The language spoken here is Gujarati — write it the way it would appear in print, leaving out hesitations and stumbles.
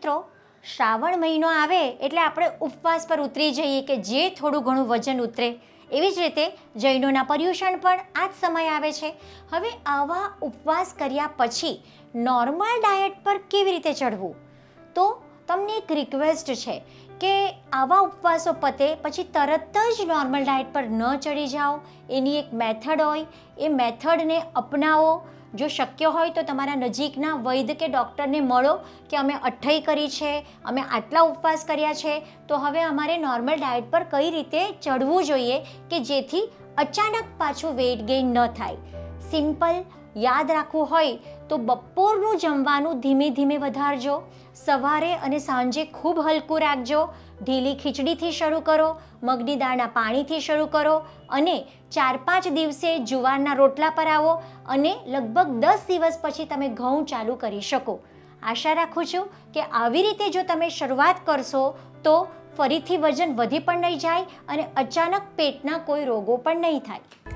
મિત્રો, શ્રાવણ મહિનો આવે એટલે આપણે ઉપવાસ પર ઉતરી જઈએ કે જે થોડું ઘણું વજન ઉતરે. એવી જ રીતે જૈનોના પર્યુષણ પણ આ જ સમય આવે છે. હવે આવા ઉપવાસ કર્યા પછી નોર્મલ ડાયટ પર કેવી રીતે ચડવું? તો તમને એક રિક્વેસ્ટ છે કે આવા ઉપવાસો પતે પછી તરત જ નોર્મલ ડાયટ પર ન ચડી જાઓ. એની એક મેથડ હોય, એ મેથડને અપનાવો. જો શક્ય હોય તો તમારા નજીકના વૈદ્ય કે ડૉક્ટરને મળો કે અમે 28 કરી છે, અમે આટલા ઉપવાસ કર્યા છે, તો હવે અમારે નોર્મલ ડાયટ પર કઈ રીતે ચડવું જોઈએ કે જેથી અચાનક પાછું વેઇટ ગેઇન ન થાય. સિમ્પલ યાદ રાખવું હોય તો બપોરનું જમવાનું ધીમે ધીમે વધારજો. સવારે અને સાંજે ખૂબ હલકું રાખજો. ઢીલી ખીચડીથી શરૂ કરો, મગની દાળના પાણીથી શરૂ કરો અને 4-5 દિવસે જુવારના રોટલા પર આવો અને લગભગ 10 દિવસ પછી તમે ઘઉં ચાલુ કરી શકો. આશા રાખું છું કે આવી રીતે જો તમે શરૂઆત કરશો તો ફરીથી વજન વધી પણ નહીં જાય અને અચાનક પેટના કોઈ રોગો પણ નહીં થાય.